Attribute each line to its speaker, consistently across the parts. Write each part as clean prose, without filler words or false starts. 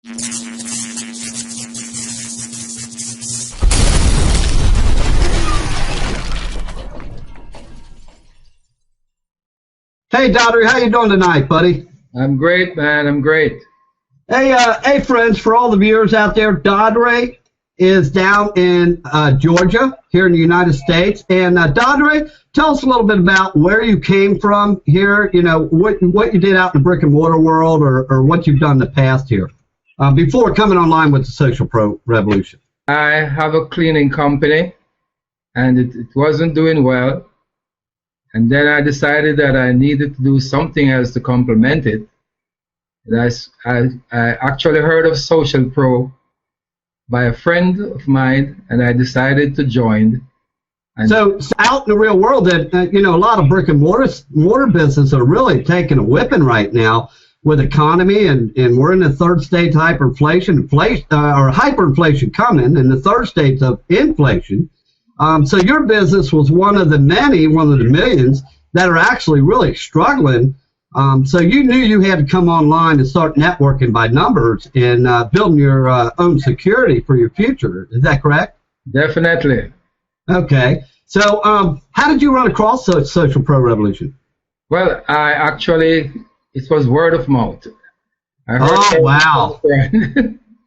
Speaker 1: Hey, Doddery, how you doing tonight, buddy?
Speaker 2: I'm great, man. I'm great.
Speaker 1: Hey, friends, for all the viewers out there, Doddery is down in Georgia, here in the United States. And Doddery, tell us a little bit about where you came from here, you know, what you did out in the brick and mortar world or what you've done in the past here before coming online with the Social Pro Revolution.
Speaker 2: I have a cleaning company, and it wasn't doing well. And then I decided that I needed to do something else to complement it. And I actually heard of Social Pro by a friend of mine, and I decided to join. And
Speaker 1: so out in the real world, that you know, a lot of brick and mortar businesses are really taking a whipping right now with economy, and we're in the third stage hyperinflation, or hyperinflation coming, and the third stage of inflation. So your business was one of the millions that are actually really struggling. So you knew you had to come online and start networking by numbers and building your own security for your future. Is that correct?
Speaker 2: Definitely.
Speaker 1: Okay. So how did you run across Social Pro Revolution?
Speaker 2: Well, it was word of mouth. I heard
Speaker 1: oh, wow.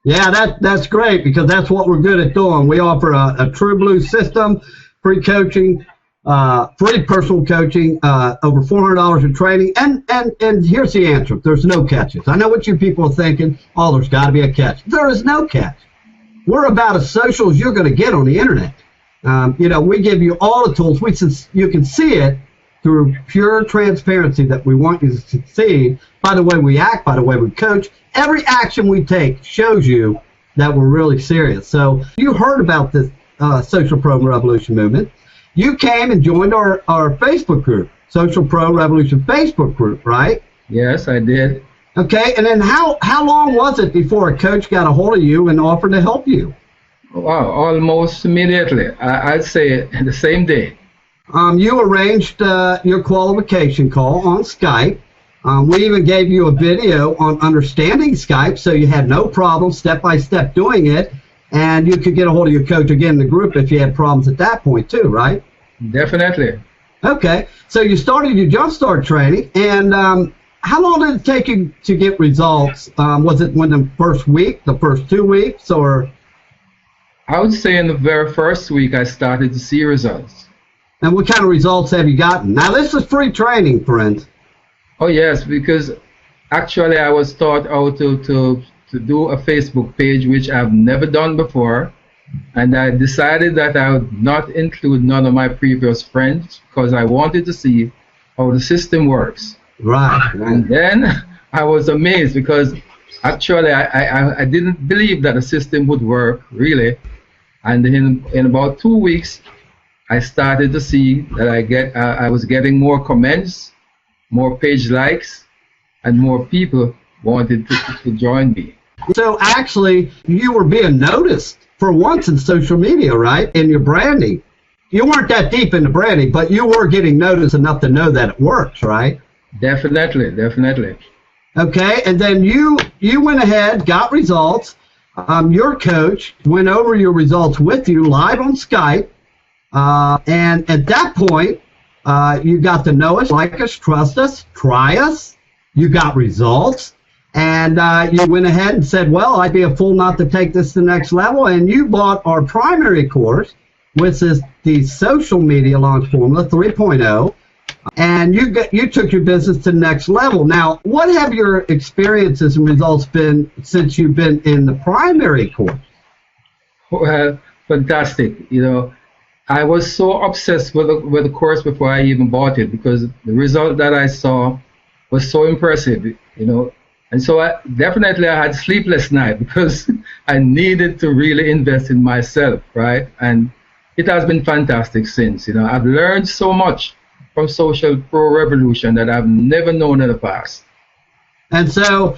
Speaker 1: Yeah, that's great, because that's what we're good at doing. We offer a true blue system, free coaching, free personal coaching, over $400 in training, and here's the answer: there's no catches. I know what you people are thinking. Oh, there's got to be a catch. There is no catch. We're about as social as you're going to get on the internet. You know, we give you all the tools. You can see it through pure transparency that we want you to succeed. By the way we act, by the way we coach, every action we take shows you that we're really serious. So you heard about this Social Pro Revolution movement. You came and joined our Facebook group, Social Pro Revolution Facebook group, right?
Speaker 2: Yes, I did.
Speaker 1: Okay, and then how long was it before a coach got a hold of you and offered to help you?
Speaker 2: Wow, almost immediately. I'd say the same day.
Speaker 1: You arranged your qualification call on Skype. We even gave you a video on understanding Skype, so you had no problem step-by-step doing it, and you could get a hold of your coach again in the group if you had problems at that point too, right?
Speaker 2: Definitely.
Speaker 1: Okay, so you started your Jumpstart training, and how long did it take you to get results? Was it within the first week, the first 2 weeks, or?
Speaker 2: I would say in the very first week I started to see results.
Speaker 1: And what kind of results have you gotten? Now, this is free training, friends.
Speaker 2: Oh, yes, because actually I was taught how to do a Facebook page, which I've never done before. And I decided that I would not include none of my previous friends because I wanted to see how the system works.
Speaker 1: Right.
Speaker 2: And then I was amazed because actually I didn't believe that the system would work, really. And in about 2 weeks, I started to see that I was getting more comments, more page likes, and more people wanted to join me.
Speaker 1: So actually, you were being noticed for once in social media, right? In your branding. You weren't that deep into branding, but you were getting noticed enough to know that it works, right?
Speaker 2: Definitely, definitely.
Speaker 1: Okay, and then you went ahead, got results. Your coach went over your results with you live on Skype. And at that point, you got to know us, like us, trust us, try us. You got results. And you went ahead and said, well, I'd be a fool not to take this to the next level. And you bought our primary course, which is the Social Media Launch Formula 3.0. And you took your business to the next level. Now, what have your experiences and results been since you've been in the primary course?
Speaker 2: Well, fantastic. You know, I was so obsessed with the course before I even bought it because the result that I saw was so impressive, you know. And so I had sleepless nights because I needed to really invest in myself, right? And it has been fantastic since. You know, I've learned so much from Social Pro Revolution that I've never known in the past.
Speaker 1: And so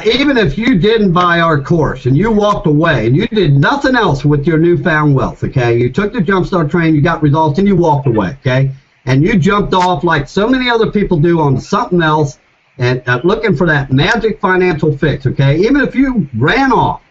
Speaker 1: even if you didn't buy our course and you walked away and you did nothing else with your newfound wealth, okay, you took the Jumpstart training, you got results, and you walked away, okay, and you jumped off like so many other people do on something else, and looking for that magic financial fix, okay? Even if you ran off,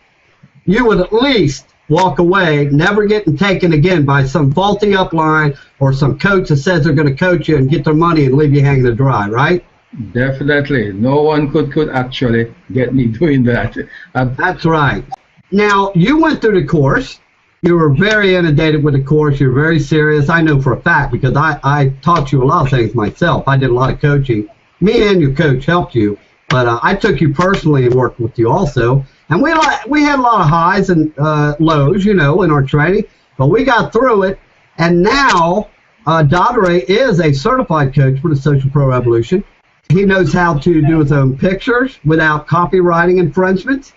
Speaker 1: you would at least walk away, never getting taken again by some faulty upline or some coach that says they're going to coach you and get their money and leave you hanging to dry, right?
Speaker 2: Definitely. No one could actually get me doing that.
Speaker 1: That's right. Now, you went through the course. You were very inundated with the course. You're very serious. I know for a fact because I taught you a lot of things myself. I did a lot of coaching. Me and your coach helped you, but I took you personally and worked with you also. And we had a lot of highs and lows, you know, in our training, but we got through it. And now Dodere is a certified coach for the Social Pro Revolution. He knows how to do his own pictures without copywriting infringements.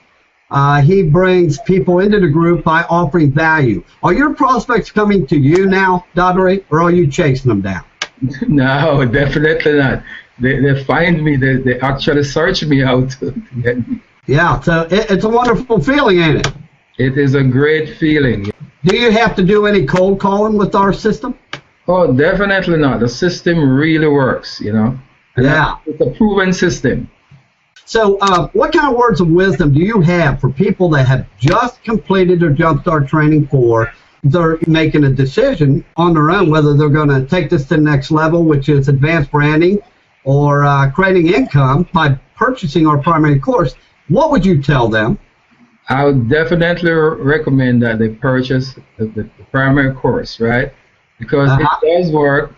Speaker 1: He brings people into the group by offering value. Are your prospects coming to you now, Dodere, or are you chasing them down?
Speaker 2: No, definitely not. They find me. They actually search me out to get me.
Speaker 1: Yeah, so it's a wonderful feeling, ain't it?
Speaker 2: It is a great feeling.
Speaker 1: Do you have to do any cold calling with our system?
Speaker 2: Oh, definitely not. The system really works, you know. And
Speaker 1: yeah.
Speaker 2: It's a proven system.
Speaker 1: So what kind of words of wisdom do you have for people that have just completed their Jumpstart training for, they're making a decision on their own whether they're going to take this to the next level, which is advanced branding or creating income by purchasing our primary course? What would you tell them?
Speaker 2: I would definitely recommend that they purchase the primary course, right? Because it does work,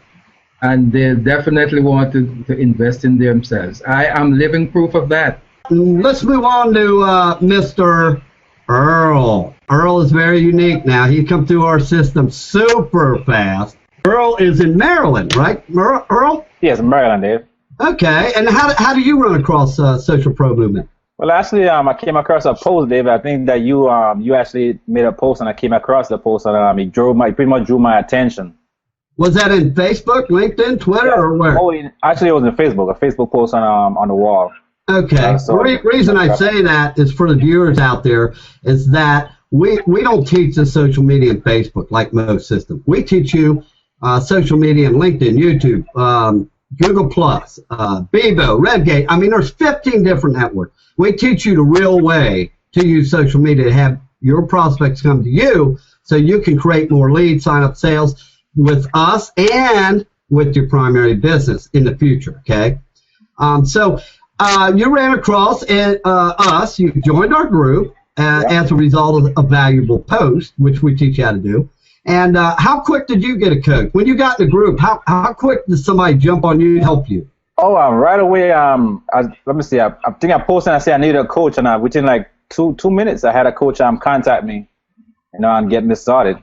Speaker 2: and they definitely want to invest in themselves. I am living proof of that.
Speaker 1: Let's move on to Mr. Earl. Earl is very unique now. He come through our system super fast. Earl is in Maryland, right, Earl?
Speaker 3: Yes, Maryland, Dave.
Speaker 1: Okay, and how do you run across Social Pro Movement?
Speaker 3: Well, actually, I came across a post, Dave. I think that you actually made a post, and I came across the post, and it pretty much drew my attention.
Speaker 1: Was that in Facebook, LinkedIn, Twitter, or where?
Speaker 3: Oh, actually, it was in Facebook, a Facebook post on the wall.
Speaker 1: Okay. The reason I say that is for the viewers out there is that we don't teach the social media and Facebook like most systems. We teach you social media and LinkedIn, YouTube, Google Plus, Bebo, Redgate. I mean, there's 15 different networks. We teach you the real way to use social media to have your prospects come to you so you can create more leads, sign up sales with us and with your primary business in the future, okay? So you ran across us. You joined our group as a result of a valuable post, which we teach you how to do. And how quick did you get a coach? When you got in the group, how quick did somebody jump on you and help you?
Speaker 3: Oh, right away. Let me see. I think I posted and I said I needed a coach, and within like two minutes, I had a coach contact me, and get me started.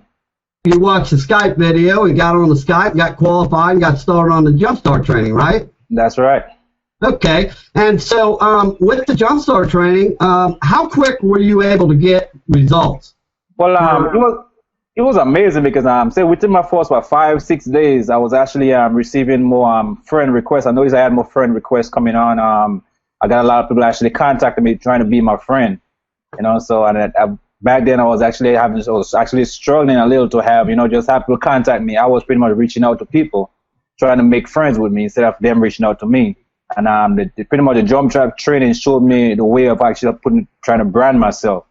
Speaker 1: You watched the Skype video and got on the Skype, got qualified, and got started on the Jumpstart training, right?
Speaker 3: That's right.
Speaker 1: Okay. And so with the Jumpstart training, how quick were you able to get results?
Speaker 3: Well, it was amazing because say within my first 5-6 days, I was actually receiving more friend requests. I noticed I had more friend requests coming on. I got a lot of people actually contacting me trying to be my friend, So back then I was actually struggling a little to have just have people contact me. I was pretty much reaching out to people, trying to make friends with me instead of them reaching out to me. And pretty much the Jumpstart training showed me the way of actually trying to brand myself,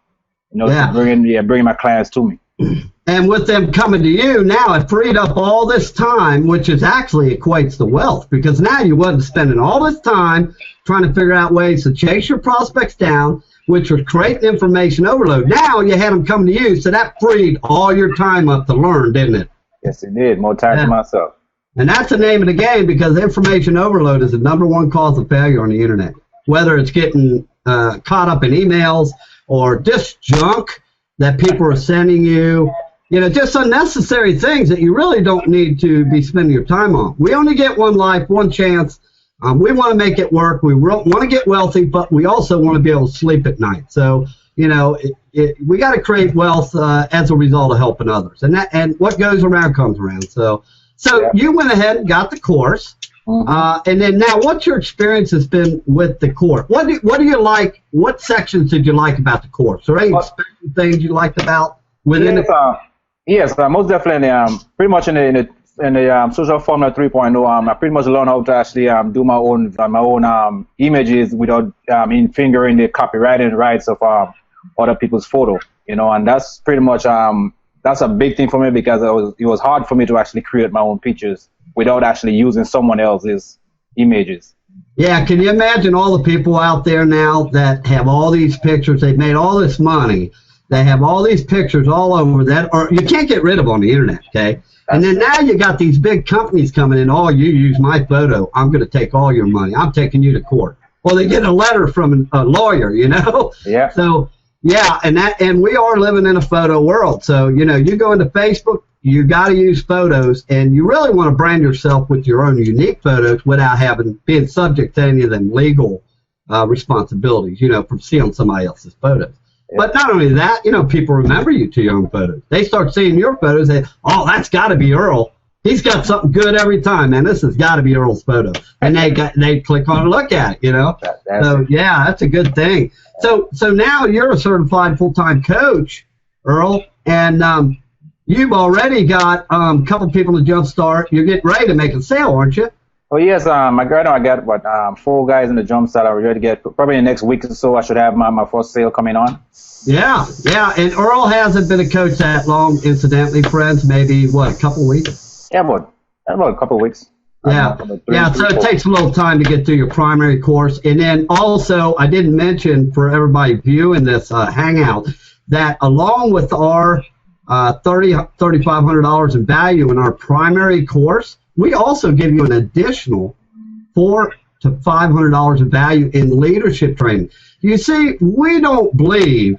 Speaker 3: to bring my clients to me.
Speaker 1: And with them coming to you, now it freed up all this time, which is actually equates to wealth, because now you wasn't spending all this time trying to figure out ways to chase your prospects down, which was creating information overload. Now you had them coming to you, so that freed all your time up to learn, didn't it?
Speaker 3: Yes, it did. More time to myself.
Speaker 1: And that's the name of the game, because information overload is the #1 cause of failure on the internet. Whether it's getting caught up in emails or just junk that people are sending you, just unnecessary things that you really don't need to be spending your time on. We only get one life, one chance. We want to make it work. We want to get wealthy, but we also want to be able to sleep at night. So, we got to create wealth as a result of helping others. And what goes around comes around. So you went ahead and got the course. And then now, what's your experience has been with the course? What do you like? What sections did you like about the course? Or any special things you liked about within it?
Speaker 3: Yes, most definitely. Pretty much in Social Formula 3.0, I pretty much learned how to actually do my own images without fingering the copyrighting rights of other people's photo. And that's pretty much that's a big thing for me, because it was hard for me to actually create my own pictures without actually using someone else's images.
Speaker 1: Yeah, can you imagine all the people out there now that have all these pictures? They've made all this money. They have all these pictures all over that, or you can't get rid of on the internet, okay? And then now you got these big companies coming in. Oh, you use my photo, I'm going to take all your money. I'm taking you to court. Well, they get a letter from a lawyer,
Speaker 3: Yeah.
Speaker 1: So yeah, and we are living in a photo world. So you go into Facebook, you got to use photos, and you really want to brand yourself with your own unique photos without being subject to any of them legal responsibilities, from seeing somebody else's photos. Yeah. But not only that, people remember you to your own photos. They start seeing your photos and, oh, that's got to be Earl. He's got something good every time, man. This has got to be Earl's photo. And they click on and look at it, So, yeah, that's a good thing. So now you're a certified full-time coach, Earl, and you've already got a couple people to jumpstart. You're getting ready to make a sale, aren't you?
Speaker 3: Oh yes, I got 4 guys in the jumpstart. I'm ready to get, probably in the next week or so, I should have my first sale coming on.
Speaker 1: Yeah, and Earl hasn't been a coach that long, incidentally, friends. Maybe a couple weeks?
Speaker 3: Yeah, about a couple of weeks.
Speaker 1: Yeah, so it takes a little time to get through your primary course. And then also, I didn't mention for everybody viewing this Hangout that along with our $3,500 in value in our primary course, we also give you an additional $400 to $500 in value in leadership training. You see, we don't believe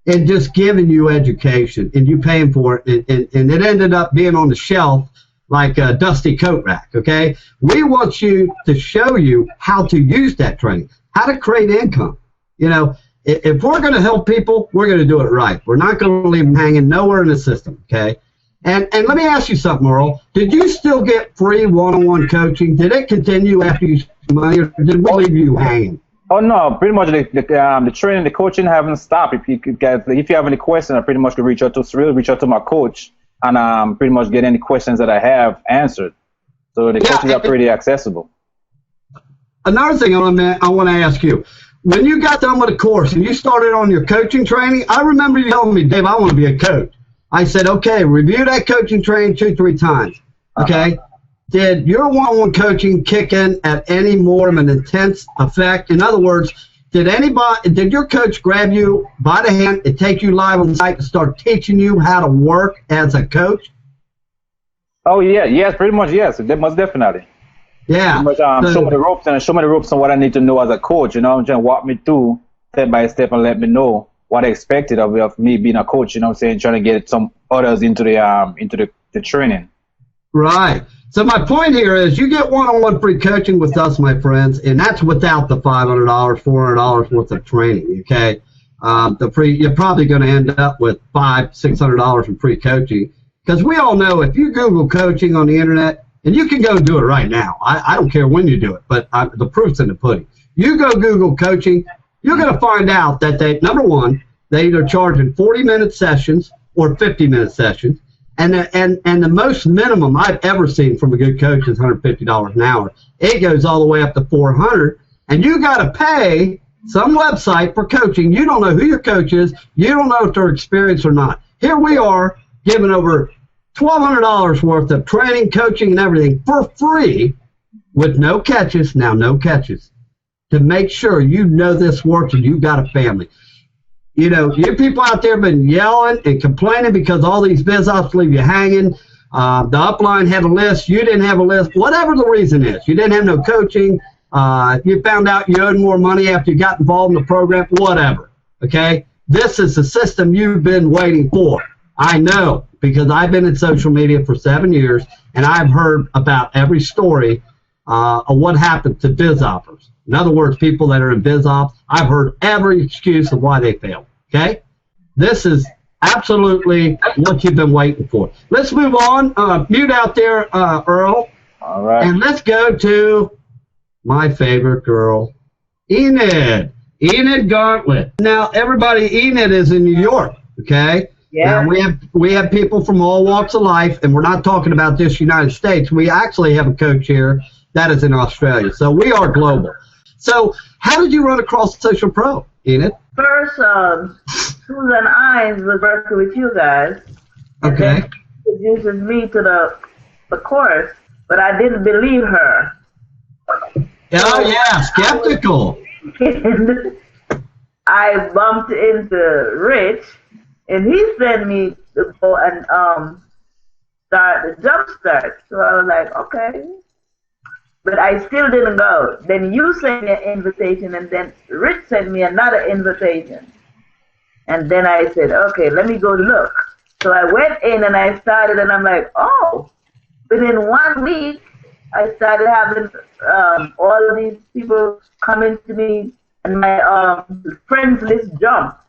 Speaker 1: in just giving you education and you paying for it, and it ended up being on the shelf like a dusty coat rack, okay? We want you to show you how to use that training, how to create income. If we're going to help people, we're going to do it right. We're not going to leave them hanging nowhere in the system, okay? And let me ask you something, Earl. Did you still get free one-on-one coaching? Did it continue after you spent money, or did we leave you hanging?
Speaker 3: Oh no, pretty much the training, the coaching haven't stopped. If you have any questions, I pretty much can reach out to my coach and pretty much get any questions that I have answered. So the coaches are pretty accessible.
Speaker 1: Another thing I want to ask you. When you got done with the course and you started on your coaching training, I remember you telling me, Dave, I want to be a coach. I said, okay, review that coaching training 2-3 times. Okay? Did your one-on-one coaching kick in at any more of an intense effect? In other words, did your coach grab you by the hand and take you live on site and start teaching you how to work as a coach?
Speaker 3: Oh yeah, yes, pretty much yes, most definitely.
Speaker 1: Yeah.
Speaker 3: But show me the ropes on what I need to know as a coach. Just walk me through step by step and let me know what I expected of me being a coach. Trying to get some others into the training. Right.
Speaker 1: So my point here is you get one-on-one free coaching with us, my friends, and that's without the $500, $400 worth of training. Okay. You're probably going to end up with $500, $600 in free coaching, because we all know if you Google coaching on the internet. And you can go do it right now. I don't care when you do it, but the proof's in the pudding. You go Google coaching, you're going to find out that number one, they either charge in 40-minute sessions or 50-minute sessions, and the most minimum I've ever seen from a good coach is $150 an hour. It goes all the way up to $400, and you got to pay some website for coaching. You don't know who your coach is. You don't know if they're experienced or not. Here we are giving over $1,200 worth of training, coaching, and everything for free with no catches. Now, no catches. To make sure you know this works and you got a family. You people out there have been yelling and complaining because all these biz ops leave you hanging. The upline had a list. You didn't have a list. Whatever the reason is. You didn't have no coaching. You found out you owed more money after you got involved in the program. Whatever. Okay? This is the system you've been waiting for. I know, because I've been in social media for 7 years, and I've heard about every story of what happened to biz oppers. In other words, people that are in biz ops, I've heard every excuse of why they failed. Okay? This is absolutely what you've been waiting for. Let's move on. Mute out there, Earl.
Speaker 3: All right.
Speaker 1: And let's go to my favorite girl, Enid. Enid Gauntlet. Now, everybody, Enid is in New York. Okay? Now, we have people from all walks of life, and we're not talking about just United States. We actually have a coach here that is in Australia. So we are global. So how did you run across Social Pro, Enid?
Speaker 4: First, Susan Ines was working with you guys.
Speaker 1: Okay.
Speaker 4: And introduces me to the course, but I didn't believe her.
Speaker 1: Oh, yeah, skeptical.
Speaker 4: And I bumped into Rich, and he sent me to go and start the Jump Start. So I was like, okay. But I still didn't go. Then you sent me an invitation, and then Rich sent me another invitation. And then I said, okay, let me go look. So I went in and I started, and I'm like, oh, within 1 week, I started having all of these people coming to me, and my friends list jumped.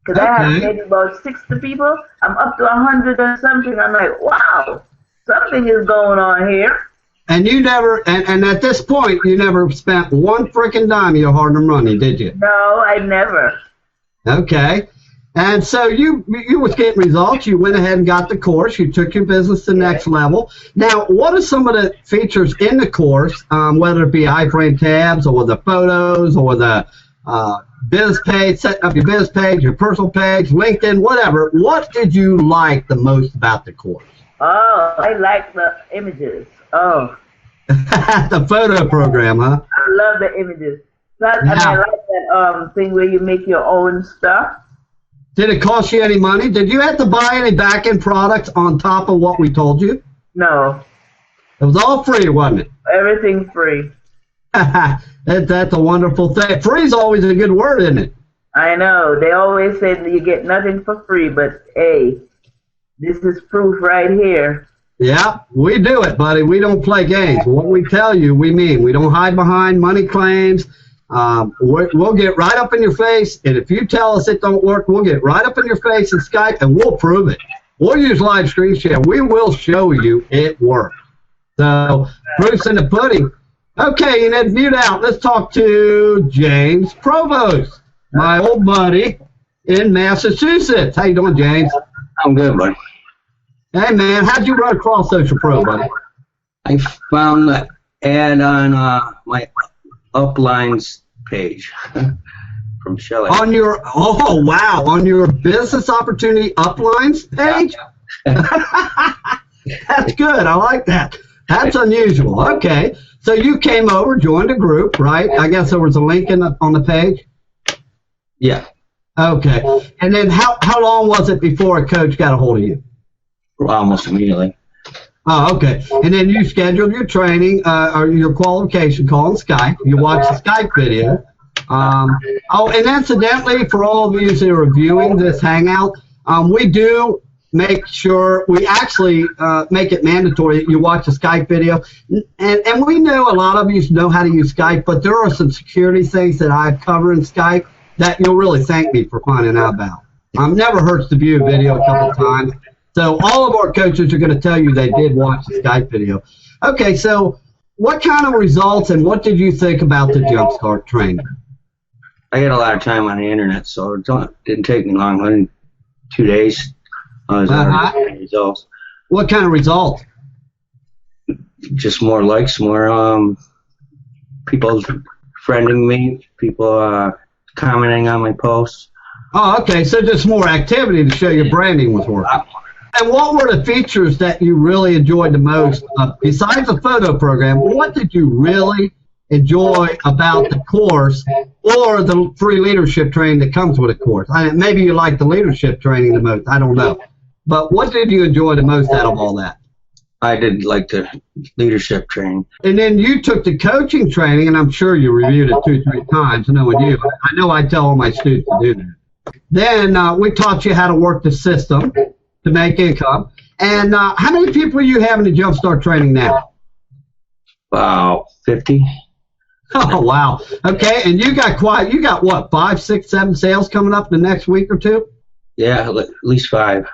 Speaker 4: Because I had maybe about 60 people. I'm up to 100 or something. I'm like, wow, something is going on here.
Speaker 1: And you never, and at this point, you never spent one freaking dime of your hard-earned money, did you?
Speaker 4: No, I never.
Speaker 1: Okay. And so you was getting results. You went ahead and got the course. You took your business to the next level. Now, what are some of the features in the course, whether it be iframe tabs or the photos or the business page, setting up your business page, your personal page, LinkedIn, whatever. What did you like the most about the course?
Speaker 4: Oh, I like the images. Oh.
Speaker 1: The photo program, huh?
Speaker 4: I love the images. Plus, I like that thing where you make your own stuff.
Speaker 1: Did it cost you any money? Did you have to buy any back-end products on top of what we told you?
Speaker 4: No.
Speaker 1: It was all free, wasn't it?
Speaker 4: Everything free.
Speaker 1: That's a wonderful thing. Free is always a good word, isn't it?
Speaker 4: I know. They always say that you get nothing for free, but hey, this is proof right here.
Speaker 1: Yeah, we do it, buddy. We don't play games. What we tell you, we mean. We don't hide behind money claims. We'll get right up in your face, and if you tell us it don't work, we'll get right up in your face in Skype, and we'll prove it. We'll use live screen share. We will show you it works. So, proof's in the pudding. Okay, and then mute out. Let's talk to James Provost, my old buddy in Massachusetts. How you doing, James?
Speaker 5: I'm good, buddy.
Speaker 1: Hey, man, how'd you run across Social Pro, buddy?
Speaker 5: I found the ad on my Uplines page from Shelley.
Speaker 1: On your, oh, wow, on your business opportunity Uplines page? That's good. I like that. That's unusual. Okay. So you came over, joined a group, right? I guess there was a link on the page?
Speaker 5: Yeah.
Speaker 1: Okay. And then how long was it before a coach got a hold of you?
Speaker 5: Almost immediately.
Speaker 1: Oh, okay. And then you scheduled your training or your qualification call on Skype. You watched the Skype video. Oh, and incidentally, for all of you that are viewing this Hangout, we do make sure we actually make it mandatory that you watch the Skype video. And we know a lot of you know how to use Skype, but there are some security things that I cover in Skype that you'll really thank me for finding out about. Never hurts to view a video a couple of times. So all of our coaches are going to tell you they did watch the Skype video. Okay, so what kind of results and what did you think about the Jumpstart training?
Speaker 5: I had a lot of time on the internet, so it didn't take me long. Only 2 days. I was already getting results.
Speaker 1: What kind of results?
Speaker 5: Just more likes, more people friending me, people commenting on my posts.
Speaker 1: Oh, okay, so just more activity to show your branding was working. And what were the features that you really enjoyed the most? Besides the photo program, what did you really enjoy about the course or the free leadership training that comes with a course? Maybe you like the leadership training the most. I don't know. But what did you enjoy the most out of all that?
Speaker 5: I did like the leadership training.
Speaker 1: And then you took the coaching training, and I'm sure you reviewed it 2-3 times, knowing you. I know I tell all my students to do that. Then we taught you how to work the system to make income. And how many people are you having to Jumpstart training now?
Speaker 5: Wow, 50.
Speaker 1: Oh, wow. Okay, and you got what, 5, 6, 7 sales coming up the next week or two?
Speaker 5: Yeah, at least 5.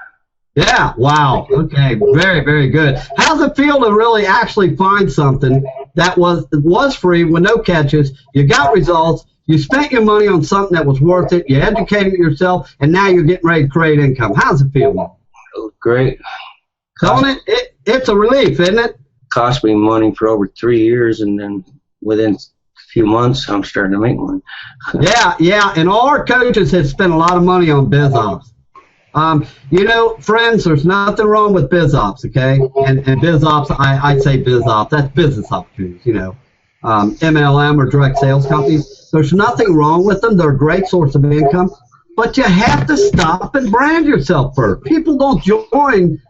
Speaker 1: Yeah, wow. Okay, very, very good. How's it feel to really actually find something that was free with no catches? You got results, You spent your money on something that was worth it. You educated yourself, and now you're getting ready to create income. How's it feel?
Speaker 5: Great.
Speaker 1: Don't it? It's a relief, isn't it?
Speaker 5: Cost me money for over 3 years, and then within a few months, I'm starting to make money.
Speaker 1: Yeah, and all our coaches have spent a lot of money on BizOps. You know, friends, there's nothing wrong with BizOps, okay? And BizOps, I say BizOps, that's business opportunities, you know. MLM or direct sales companies, there's nothing wrong with them. They're a great source of income. But you have to stop and brand yourself first. People don't join,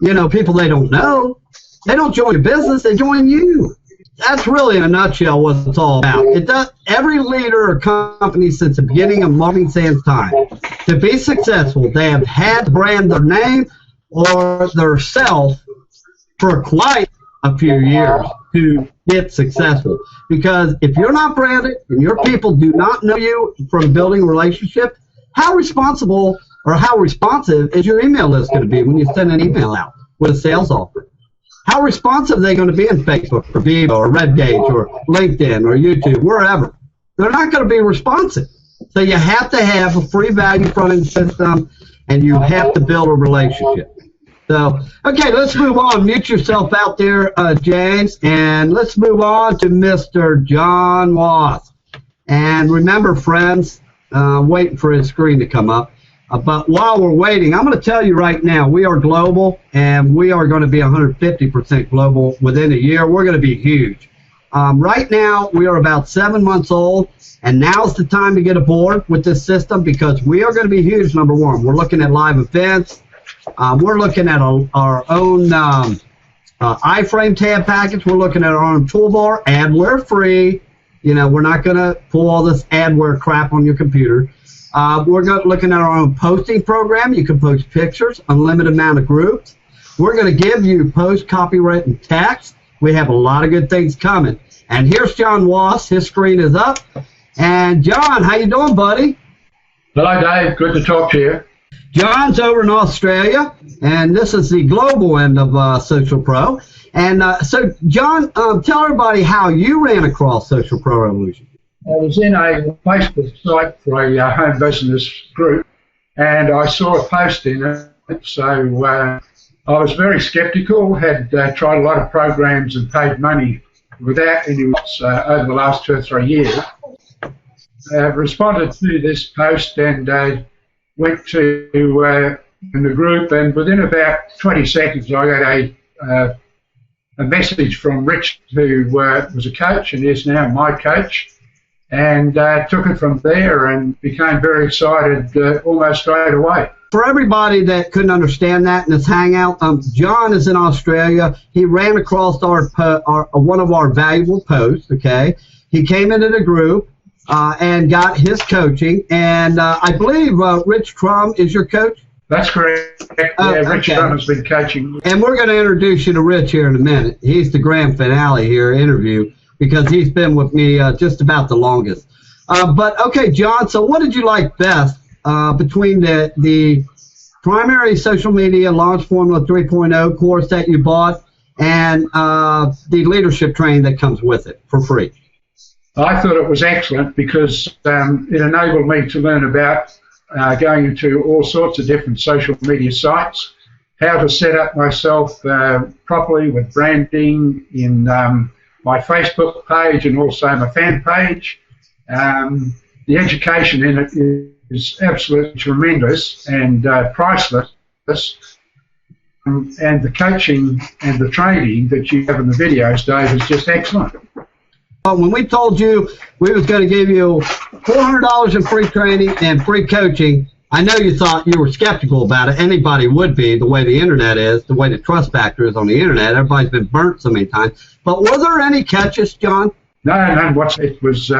Speaker 1: you know, people they don't know. They don't join your business, they join you. That's really in a nutshell what it's all about. It does. Every leader or company since the beginning of Marketing Sans time, to be successful, they have had to brand their name or their self for quite a few years to get successful. Because if you're not branded and your people do not know you from building a relationship, how responsible or how responsive is your email list going to be when you send an email out with a sales offer? How responsive are they going to be in Facebook or Vivo or RedGage or LinkedIn or YouTube, wherever? They're not going to be responsive. So you have to have a free value front-end system, and you have to build a relationship. So, okay, let's move on. Mute yourself out there, James, and let's move on to Mr. John Wass. And remember, friends, waiting for his screen to come up. But while we're waiting, I'm going to tell you right now, we are global, and we are going to be 150% global within a year. We're going to be huge. Right now, we are about 7 months old, and now's the time to get aboard with this system because we are going to be huge, number one. We're looking at live events. We're looking at our own iframe tab package. We're looking at our own toolbar, adware free. You know, we're not going to pull all this adware crap on your computer. We're looking at our own posting program. You can post pictures, unlimited amount of groups. We're going to give you post copywritten text. We have a lot of good things coming. And here's John Wass. His screen is up. And John, how you doing, buddy?
Speaker 6: Hello, Dave. Good to talk to you.
Speaker 1: John's over in Australia, and this is the global end of Social Pro. And so, John, tell everybody how you ran across Social Pro Revolution.
Speaker 6: I was in a Facebook site for a home business group, and I saw a post in it. So I was very skeptical, had tried a lot of programs and paid money without any results over the last 2 or 3 years. Responded to this post and went to in the group, and within about 20 seconds I got a message from Rich, who was a coach and is now my coach, and took it from there and became very excited almost straight away.
Speaker 1: For everybody that couldn't understand that in this hangout, John is in Australia. He ran across our one of our valuable posts, okay? He came into the group and got his coaching, and I believe Rich Crum is your coach?
Speaker 6: That's correct. Yeah, Rich Crum has been coaching.
Speaker 1: And we're going to introduce you to Rich here in a minute. He's the grand finale here, interview, because he's been with me just about the longest. But, okay, John, so what did you like best between the primary social media Launch Formula 3.0 course that you bought and the leadership training that comes with it for free?
Speaker 6: I thought it was excellent because it enabled me to learn about going into all sorts of different social media sites, how to set up myself properly with branding in my Facebook page and also my fan page. The education in it is absolutely tremendous and priceless. And the coaching and the training that you have in the videos, Dave, is just excellent.
Speaker 1: When we told you we was going to give you $400 in free training and free coaching, I know you thought you were skeptical about it. Anybody would be, the way the internet is, the way the trust factor is on the internet. Everybody's been burnt so many times. But were there any catches, John?
Speaker 6: No. It was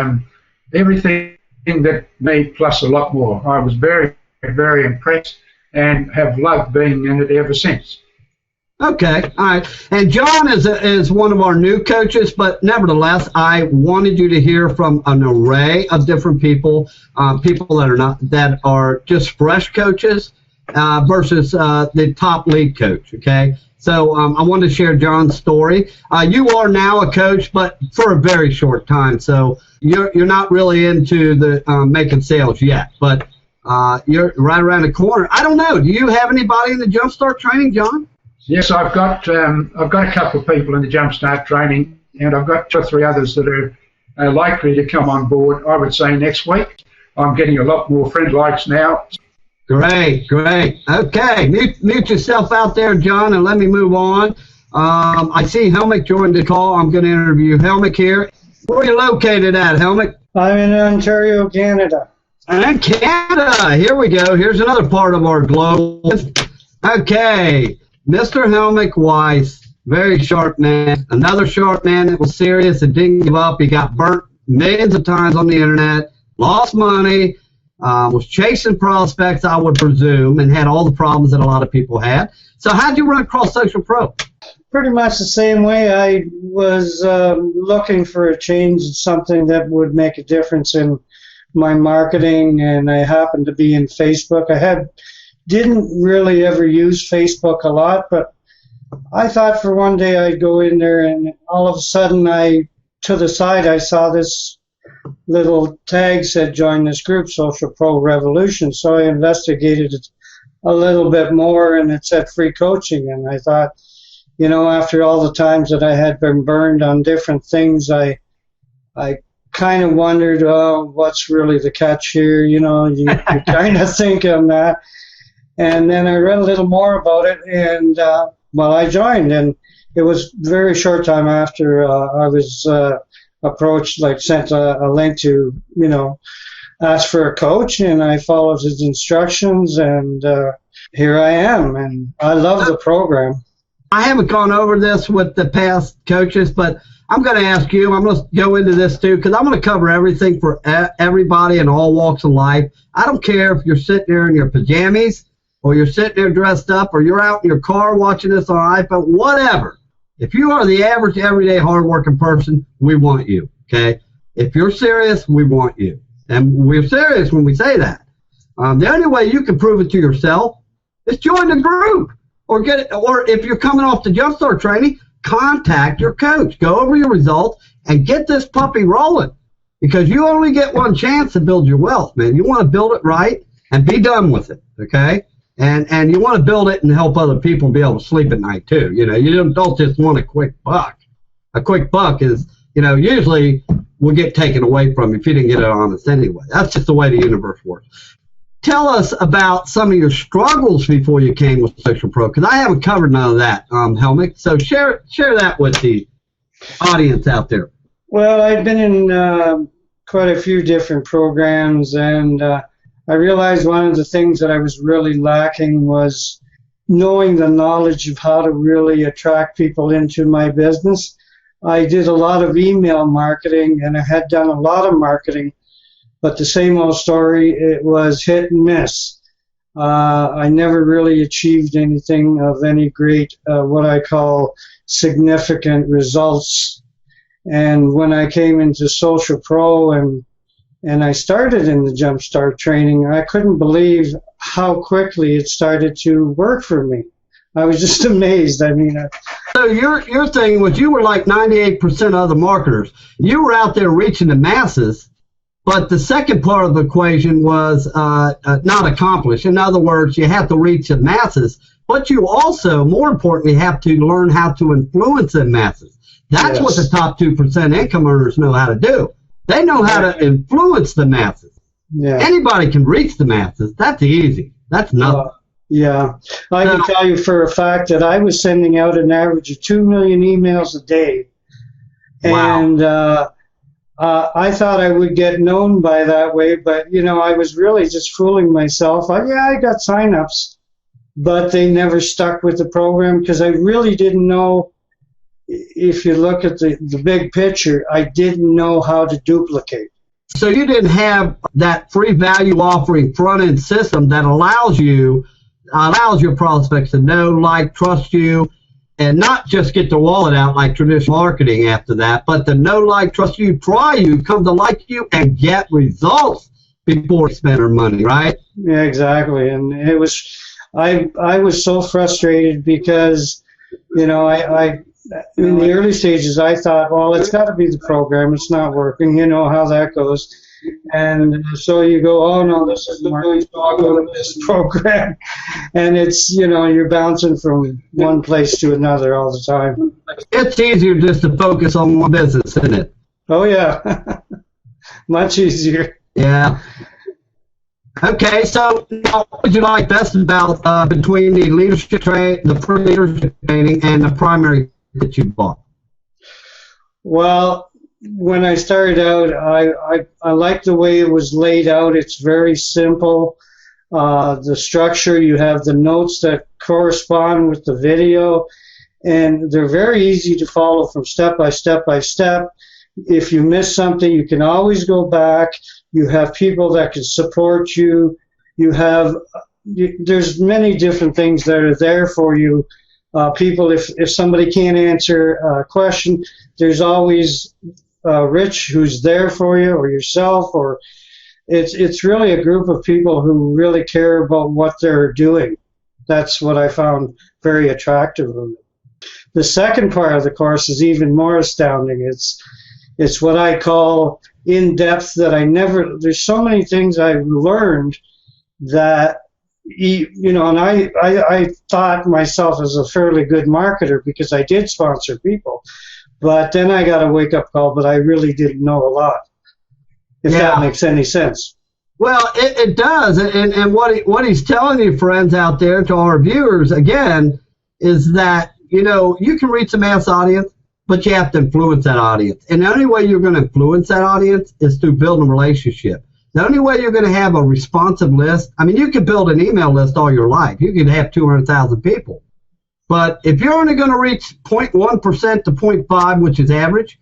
Speaker 6: everything that me plus a lot more. I was very, very impressed and have loved being in it ever since.
Speaker 1: Okay, all right. And John is one of our new coaches, but nevertheless, I wanted you to hear from an array of different people, people that are just fresh coaches versus the top lead coach. Okay, so I wanted to share John's story. You are now a coach, but for a very short time. So you're not really into the making sales yet, but you're right around the corner. I don't know. Do you have anybody in the Jumpstart training, John?
Speaker 6: Yes, I've got a couple of people in the Jumpstart training, and I've got 2 or 3 others that are likely to come on board, I would say, next week. I'm getting a lot more friend likes now.
Speaker 1: Great. Okay, mute yourself out there, John, and let me move on. I see Helmick joined the call. I'm going to interview Helmick here. Where are you located at, Helmick?
Speaker 7: I'm in Ontario, Canada.
Speaker 1: And Canada. Here we go. Here's another part of our globe. Okay, Mr. Helmick Weiss, very sharp man. Another sharp man that was serious and didn't give up. He got burnt millions of times on the internet, lost money, was chasing prospects, I would presume, and had all the problems that a lot of people had. So how'd you run across Social Pro?
Speaker 7: Pretty much the same way. I was looking for a change, something that would make a difference in my marketing, and I happened to be in Facebook. I didn't really ever use Facebook a lot, but I thought for one day I'd go in there, and all of a sudden to the side I saw this little tag said join this group, Social Pro Revolution. So I investigated it a little bit more, and it said free coaching, and I thought, after all the times that I had been burned on different things, I kind of wondered, what's really the catch here? You kind of think on that. And then I read a little more about it, and I joined, and it was a very short time after I was approached, sent a link to, ask for a coach, and I followed his instructions, and here I am, and I love the program.
Speaker 1: I haven't gone over this with the past coaches, but I'm going to ask you, I'm going to go into this too, because I'm going to cover everything for everybody in all walks of life. I don't care if you're sitting there in your pajamas, or you're sitting there dressed up, or you're out in your car watching this on iPhone, whatever. If you are the average, everyday, hardworking person, we want you, okay? If you're serious, we want you. And we're serious when we say that. The only way you can prove it to yourself is join the group. Or if you're coming off the Jumpstart training, contact your coach. Go over your results and get this puppy rolling. Because you only get one chance to build your wealth, man. You want to build it right and be done with it, okay? And you want to build it and help other people be able to sleep at night too. You don't just want a quick buck. A quick buck is, usually will get taken away from you if you didn't get it honest anyway. That's just the way the universe works. Tell us about some of your struggles before you came with Social Pro, because I haven't covered none of that, Helmick. So share that with the audience out there.
Speaker 7: Well, I've been in quite a few different programs, and I realized one of the things that I was really lacking was knowing the knowledge of how to really attract people into my business. I did a lot of email marketing, and I had done a lot of marketing, but the same old story, it was hit and miss. I never really achieved anything of any great, what I call significant results. And when I came into Social Pro and I started in the Jumpstart training, I couldn't believe how quickly it started to work for me. I was just amazed.
Speaker 1: So your thing was you were like 98% of other marketers. You were out there reaching the masses, but the second part of the equation was not accomplished. In other words, you have to reach the masses, but you also, more importantly, have to learn how to influence the masses. That's what the top 2% income earners know how to do. They know how to influence the masses. Yeah. Anybody can reach the masses. That's easy. That's nothing.
Speaker 7: I can tell you for a fact that I was sending out an average of 2 million emails a day. Wow. And I thought I would get known by that way, but, I was really just fooling myself. I got signups, but they never stuck with the program because I really didn't know. If you look at the big picture, I didn't know how to duplicate.
Speaker 1: So you didn't have that free value offering front-end system that allows your prospects to know, like, trust you, and not just get the wallet out like traditional marketing after that, but to know, like, trust you, try you, come to like you, and get results before spend their money, right?
Speaker 7: Yeah, exactly. And it was, I was so frustrated because, in the early stages, I thought, well, it's got to be the program. It's not working. You know how that goes. And so you go, oh, no, this isn't working, so I'll go to this program. And it's, you know, you're bouncing from one place to another all the time.
Speaker 1: It's easier just to focus on one business, isn't it?
Speaker 7: Oh, yeah. Much easier.
Speaker 1: Yeah. Okay, so what would you like best about between the leadership the pre-leadership training and the primary that you bought?
Speaker 7: Well, when I started out, I liked the way it was laid out. It's very simple. The structure, you have the notes that correspond with the video, and they're very easy to follow from step by step by step. If you miss something, you can always go back. You have people that can support you. There's many different things that are there for you. People, if somebody can't answer a question, there's always Rich who's there for you, or yourself, or it's really a group of people who really care about what they're doing. That's what I found very attractive of it. The second part of the course is even more astounding. It's what I call in-depth that there's so many things I learned that, you know, and I thought myself as a fairly good marketer because I did sponsor people, but then I got a wake-up call, but I really didn't know a lot, if that makes any sense.
Speaker 1: Well, it does, and what he's telling you, friends out there, to our viewers, again, is that, you know, you can reach a mass audience, but you have to influence that audience. And the only way you're going to influence that audience is through building a relationship. The only way you're going to have a responsive list, I mean, you could build an email list all your life. You could have 200,000 people. But if you're only going to reach 0.1% to 0.5, which is average,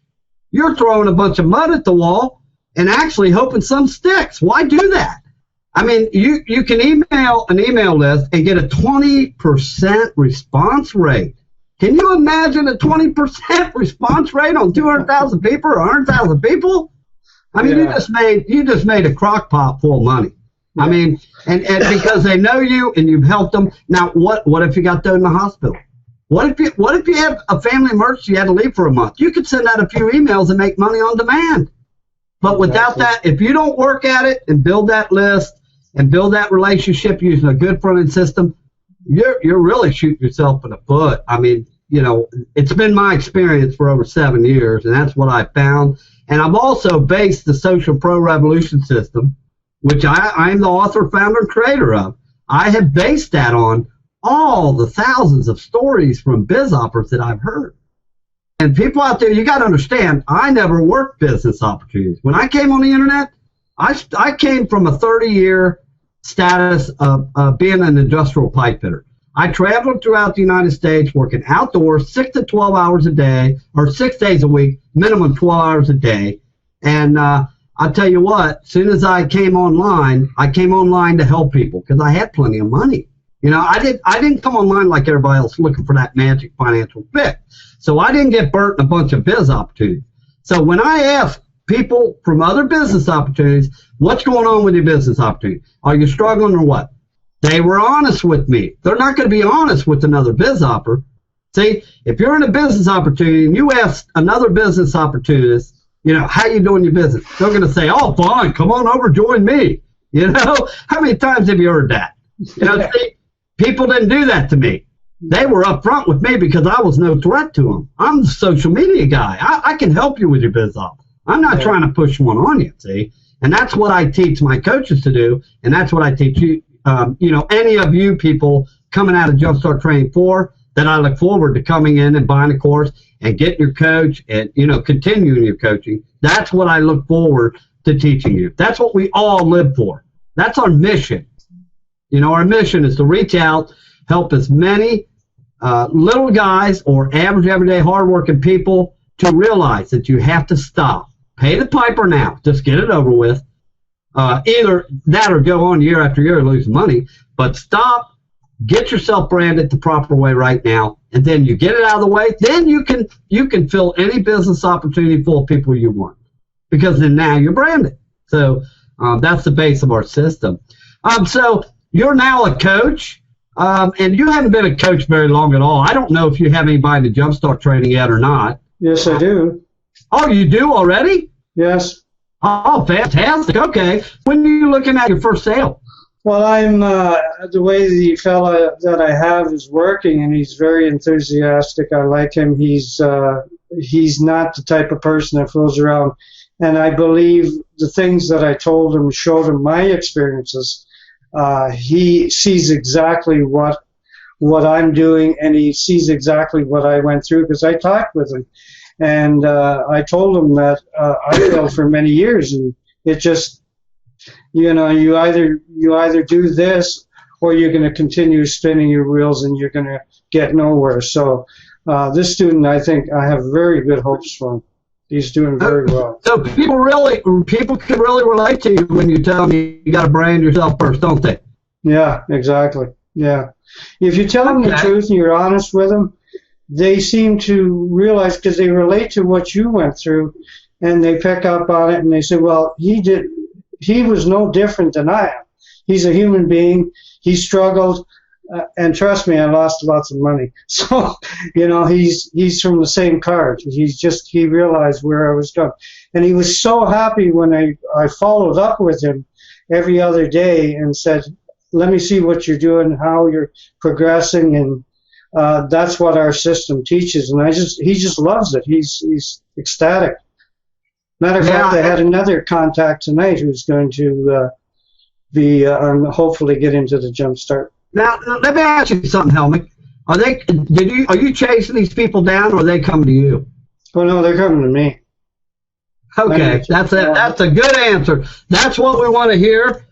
Speaker 1: you're throwing a bunch of mud at the wall and actually hoping some sticks. Why do that? I mean, you can email an email list and get a 20% response rate. Can you imagine a 20% response rate on 200,000 people or 100,000 people? I mean, you just made a crock pot full of money. Yeah. I mean, and because they know you and you've helped them. Now, what if you got thrown in the hospital? What if you had a family emergency, you had to leave for a month? You could send out a few emails and make money on demand. But without that, if you don't work at it and build that list and build that relationship using a good front-end system, you're really shooting yourself in the foot. I mean, you know, it's been my experience for over 7 years, and that's what I found. And I've also based the Social Pro Revolution system, which I am the author, founder, and creator of. I have based that on all the thousands of stories from biz operators that I've heard. And people out there, you got to understand, I never worked business opportunities. When I came on the internet, I came from a 30-year status of being an industrial pipe fitter. I traveled throughout the United States working outdoors 6 to 12 hours a day, or 6 days a week, minimum 12 hours a day. And I'll tell you what, as soon as I came online to help people because I had plenty of money. You know, I didn't come online like everybody else looking for that magic financial fix. So I didn't get burnt in a bunch of biz opportunities. So when I ask people from other business opportunities, what's going on with your business opportunity? Are you struggling or what? They were honest with me. They're not going to be honest with another biz operator. See, if you're in a business opportunity and you ask another business opportunist, you know, how you doing your business? They're going to say, oh, fine, come on over, join me. You know, how many times have you heard that? You know, see, people didn't do that to me. They were upfront with me because I was no threat to them. I'm the social media guy. I can help you with your biz op. I'm not trying to push one on you, see? And that's what I teach my coaches to do, and that's what I teach you. You know, any of you people coming out of Jumpstart Training 4 that I look forward to coming in and buying a course and getting your coach and, you know, continuing your coaching. That's what I look forward to teaching you. That's what we all live for. That's our mission. You know, our mission is to reach out, help as many little guys or average, everyday, hardworking people to realize that you have to stop. Pay the piper now. Just get it over with. Either that or go on year after year and lose money. But stop, get yourself branded the proper way right now, and then you get it out of the way. Then you can fill any business opportunity full of people you want, because then now you're branded. So that's the base of our system. So you're now a coach. And you haven't been a coach very long at all. I don't know if you have anybody in the Jumpstart training yet or not.
Speaker 7: Yes, I do.
Speaker 1: Oh, you do already?
Speaker 7: Yes.
Speaker 1: Oh, fantastic. Okay. When are you looking at your first sale?
Speaker 7: Well, I'm the way the fella that I have is working, and he's very enthusiastic. I like him. He's not the type of person that fools around. And I believe the things that I told him, showed him my experiences. He sees exactly what I'm doing, and he sees exactly what I went through because I talked with him. And I told him that I failed for many years, and it just, you either do this or you're going to continue spinning your wheels and you're going to get nowhere. So this student, I think I have very good hopes for him. He's doing very well.
Speaker 1: So people can really relate to you when you tell them you got to brand yourself first, don't they?
Speaker 7: Yeah, exactly. Yeah. If you tell them the truth and you're honest with them, they seem to realize, because they relate to what you went through, and they pick up on it and they say, well, he was no different than I am. He's a human being. He struggled, and trust me, I lost lots of money. So, he's from the same card. He realized where I was going. And he was so happy when I followed up with him every other day and said, let me see what you're doing, how you're progressing, and that's what our system teaches, and he just loves it. He's ecstatic. Matter of fact, I had another contact tonight who's going to be hopefully get into the Jumpstart.
Speaker 1: Now, let me ask you something, Helmick. Are you chasing these people down, or are they coming to you?
Speaker 7: Oh no, they're coming to me.
Speaker 1: Okay, that's a good answer. That's what we want to hear.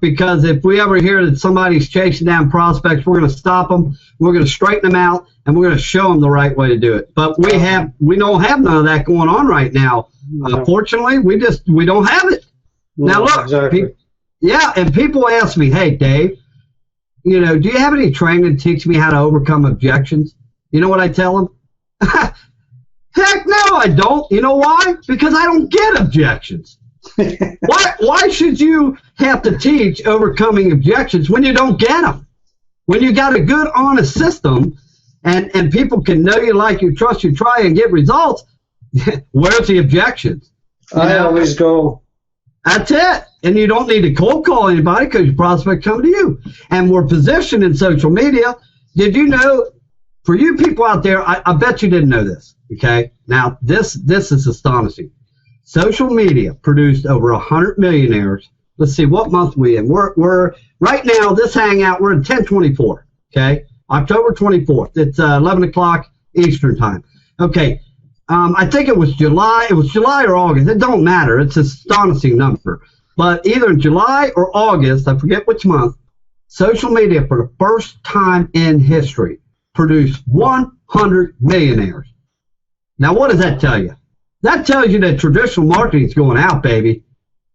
Speaker 1: Because if we ever hear that somebody's chasing down prospects, we're going to stop them, we're going to straighten them out, and we're going to show them the right way to do it. But we don't have none of that going on right now. Fortunately, we don't have it.
Speaker 7: No,
Speaker 1: now look,
Speaker 7: exactly.
Speaker 1: and people ask me, hey Dave, do you have any training to teach me how to overcome objections? You know what I tell them? Heck no, I don't. You know why? Because I don't get objections. Why should you have to teach overcoming objections when you don't get them? When you got a good, honest system, and people can know you, like you, trust you, try and get results, where's the objections?
Speaker 7: I always go.
Speaker 1: That's it. And you don't need to cold call anybody because your prospect come to you. And we're positioned in social media. Did you know, for you people out there, I bet you didn't know this, okay? Now, this is astonishing. Social media produced over 100 millionaires. Let's see, what month we in? We're right now, this hangout, we're in 10/24, okay? October 24th. It's 11 o'clock Eastern time. Okay, I think it was July. It was July or August. It don't matter. It's an astonishing number. But either in July or August, I forget which month, social media for the first time in history produced 100 millionaires. Now, what does that tell you? That tells you that traditional marketing is going out, baby.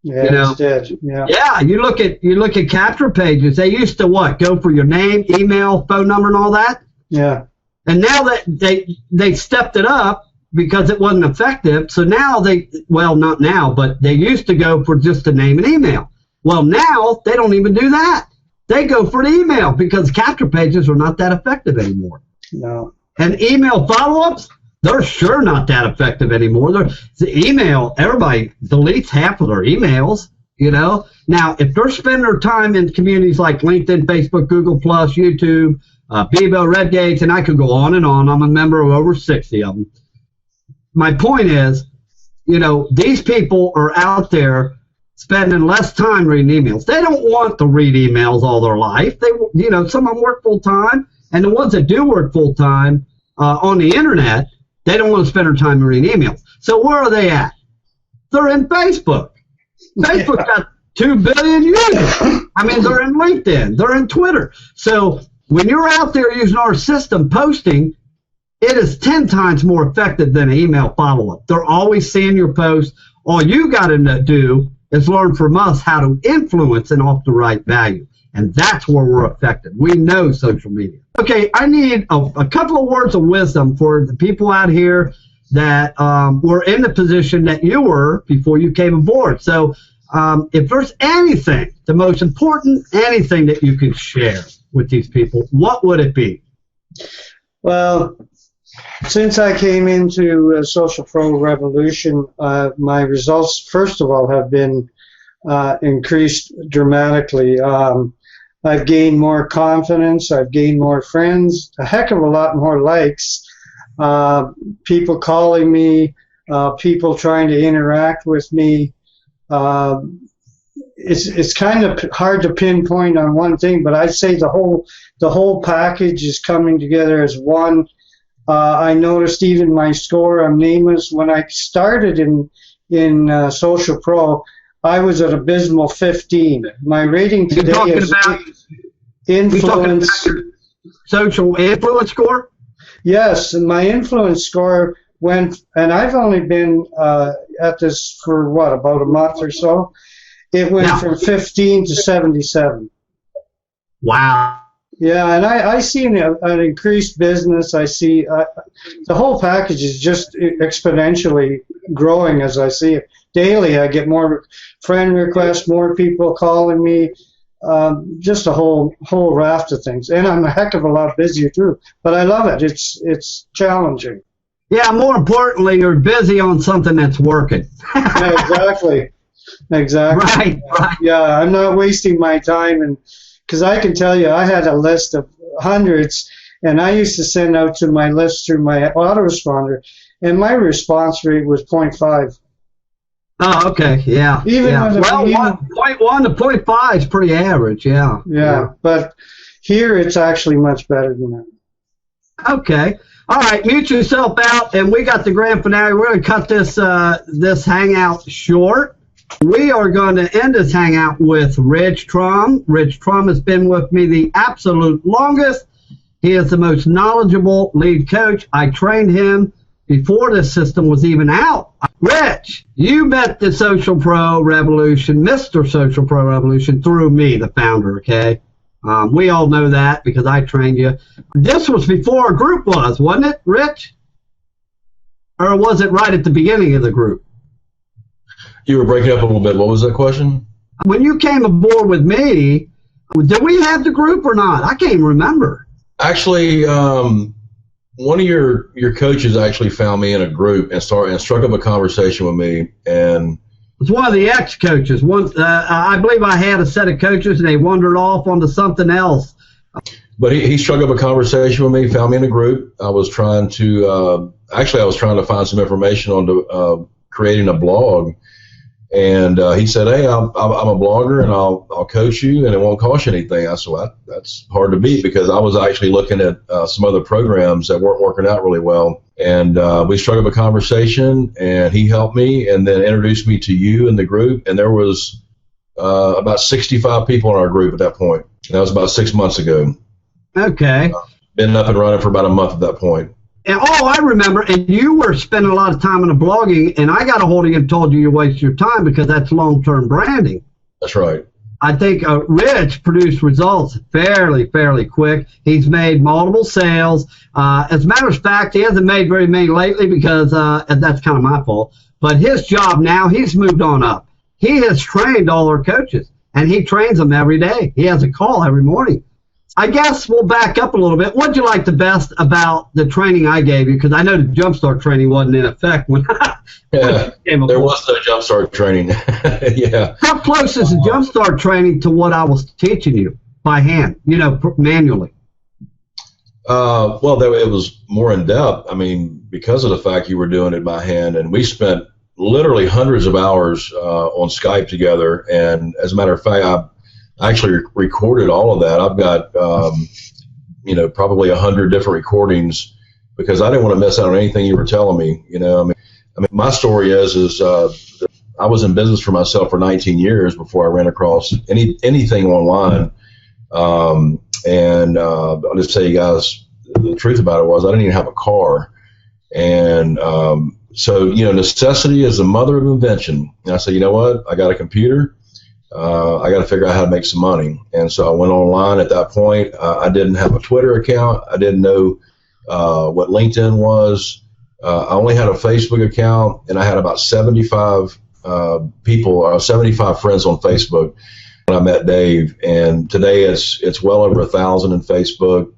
Speaker 7: Yeah, it's dead. Yeah.
Speaker 1: Yeah, you look at capture pages. They used to what? Go for your name, email, phone number, and all that.
Speaker 7: Yeah.
Speaker 1: And now that they stepped it up because it wasn't effective. So now not now, but they used to go for just the name and email. Well, now they don't even do that. They go for the email because capture pages are not that effective anymore.
Speaker 7: No.
Speaker 1: And email follow-ups, they're sure not that effective anymore. The email, everybody deletes half of their emails, Now, if they're spending their time in communities like LinkedIn, Facebook, Google+, YouTube, Bebo, Redgates, and I could go on and on. I'm a member of over 60 of them. My point is, these people are out there spending less time reading emails. They don't want to read emails all their life. Some of them work full-time, and the ones that do work full-time on the internet, they don't want to spend their time reading emails. So where are they at? They're in Facebook. Facebook got 2 billion users. I mean, they're in LinkedIn. They're in Twitter. So when you're out there using our system posting, it is 10 times more effective than an email follow-up. They're always seeing your post. All you got to do is learn from us how to influence and offer the right value. And that's where we're effective. We know social media. Okay, I need a couple of words of wisdom for the people out here that were in the position that you were before you came aboard. So if there's anything, the most important anything that you can share with these people, what would it be?
Speaker 7: Well, since I came into Social Pro Revolution, my results, first of all, have been increased dramatically. I've gained more confidence. I've gained more friends, a heck of a lot more likes, people calling me, people trying to interact with me. It's kind of hard to pinpoint on one thing, but I'd say the whole package is coming together as one. I noticed even my score, I'm nameless, when I started in Social Pro, I was at abysmal 15. My rating today is influence.
Speaker 1: Social influence score?
Speaker 7: Yes, and my influence score went, and I've only been at this for about a month or so. It went from 15 to 77.
Speaker 1: Wow.
Speaker 7: Yeah, and I see an increased business. I see the whole package is just exponentially growing as I see it. Daily, I get more friend requests, more people calling me, just a whole raft of things. And I'm a heck of a lot busier too. But I love it. It's challenging.
Speaker 1: Yeah, more importantly, you're busy on something that's working.
Speaker 7: Yeah, exactly.
Speaker 1: Right.
Speaker 7: Yeah, I'm not wasting my time, and because I can tell you, I had a list of hundreds, and I used to send out to my list through my autoresponder, and my response rate was 0.5.
Speaker 1: Oh, okay, yeah.
Speaker 7: Even
Speaker 1: 0.1 to 0.5 is pretty average, yeah.
Speaker 7: Yeah, but here it's actually much better than that.
Speaker 1: Okay. All right, mute yourself out, and we got the grand finale. We're going to cut this hangout short. We are going to end this hangout with Rich Trum. Rich Trum has been with me the absolute longest. He is the most knowledgeable lead coach. I trained him before this system was even out. Rich, you met the Social Pro Revolution, Mr. Social Pro Revolution, through me, the founder, okay? We all know that because I trained you. This was before a group was, wasn't it, Rich? Or was it right at the beginning of the group?
Speaker 8: You were breaking up a little bit. What was that question?
Speaker 1: When you came aboard with me, did we have the group or not? I can't remember.
Speaker 8: Actually, one of your coaches actually found me in a group and struck up a conversation with me. And
Speaker 1: it's one of the ex-coaches. I believe I had a set of coaches, and they wandered off onto something else.
Speaker 8: But he struck up a conversation with me, found me in a group. I was trying to find some information on creating a blog. And he said, "Hey, I'm a blogger, and I'll coach you, and it won't cost you anything." I said, well, "That's hard to beat," because I was actually looking at some other programs that weren't working out really well. And we struck up a conversation, and he helped me, and then introduced me to you in the group. And there was about 65 people in our group at that point. And that was about 6 months ago.
Speaker 1: Okay.
Speaker 8: Been up and running for about a month at that point.
Speaker 1: And I remember, and you were spending a lot of time on the blogging, and I got a hold of you and told you waste your time because that's long-term branding.
Speaker 8: That's right.
Speaker 1: I think Rich produced results fairly quick. He's made multiple sales. As a matter of fact, he hasn't made very many lately because that's kind of my fault. But his job now, he's moved on up. He has trained all our coaches, and he trains them every day. He has a call every morning. I guess we'll back up a little bit. What'd you like the best about the training I gave you? Because I know the Jumpstart training wasn't in effect when
Speaker 8: there was no Jumpstart training. Yeah.
Speaker 1: How close is the Jumpstart training to what I was teaching you by hand, manually?
Speaker 8: Well, it was more in depth. I mean, because of the fact you were doing it by hand, and we spent literally hundreds of hours on Skype together. And as a matter of fact, I actually recorded all of that. I've got, probably 100 different recordings because I didn't want to miss out on anything you were telling me. I mean, my story is I was in business for myself for 19 years before I ran across anything online. And I'll just tell you guys, the truth about it was I didn't even have a car. And so, necessity is the mother of invention. And I said, you know what? I got a computer. I got to figure out how to make some money. And so I went online at that point. I didn't have a Twitter account. I didn't know what LinkedIn was. I only had a Facebook account, and I had about 75 people, 75 friends on Facebook when I met Dave, and today it's well over 1,000 in Facebook.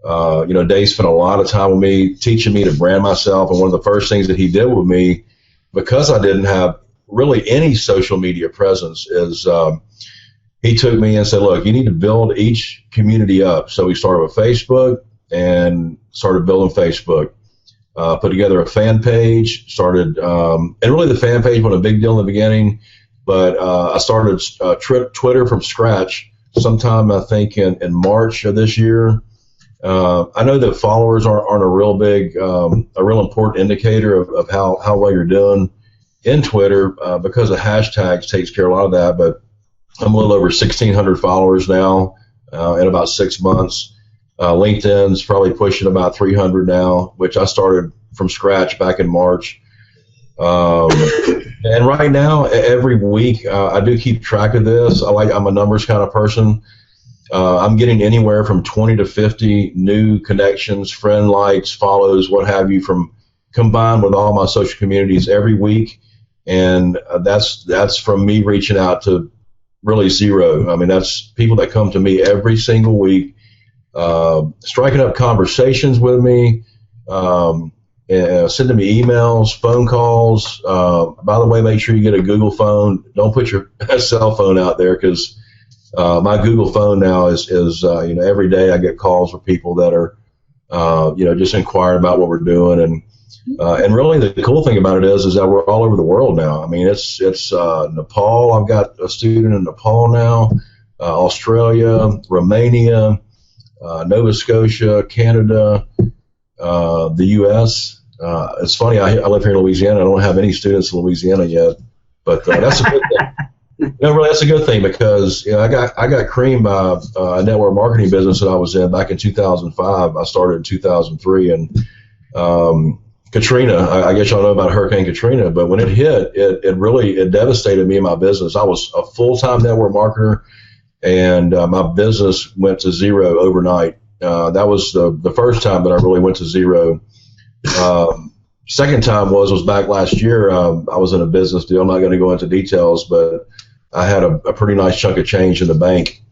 Speaker 8: Dave spent a lot of time with me, teaching me to brand myself, and one of the first things that he did with me, because I didn't have really any social media presence, is he took me and said, look, you need to build each community up. So we started with Facebook and started building Facebook. Put together a fan page, started, and really the fan page wasn't a big deal in the beginning, but I started Twitter from scratch sometime, I think, in March of this year. I know that followers aren't a real big, a real important indicator of how well you're doing in Twitter, because of hashtags takes care of a lot of that, but I'm a little over 1,600 followers now in about 6 months. LinkedIn's probably pushing about 300 now, which I started from scratch back in March. And right now, every week, I do keep track of this. I'm a numbers kind of person. I'm getting anywhere from 20 to 50 new connections, friend likes, follows, what have you, from combined with all my social communities every week. And that's from me reaching out to really zero. I mean, that's people that come to me every single week, striking up conversations with me, sending me emails, phone calls. By the way, make sure you get a Google phone. Don't put your cell phone out there, because my Google phone now is every day I get calls from people that are just inquiring about what we're doing, and really the cool thing about it is that we're all over the world now. I mean, it's Nepal. I've got a student in Nepal now, Australia, Romania, Nova Scotia, Canada, the U.S. It's funny, I live here in Louisiana. I don't have any students in Louisiana yet, but that's a good thing. Really, that's a good thing, because I got creamed by a network marketing business that I was in back in 2005. I started in 2003, and Katrina, I guess y'all know about Hurricane Katrina, but when it hit, it really devastated me and my business. I was a full-time network marketer, and my business went to zero overnight. That was the first time that I really went to zero. Second time was back last year. I was in a business deal. I'm not going to go into details, but I had a pretty nice chunk of change in the bank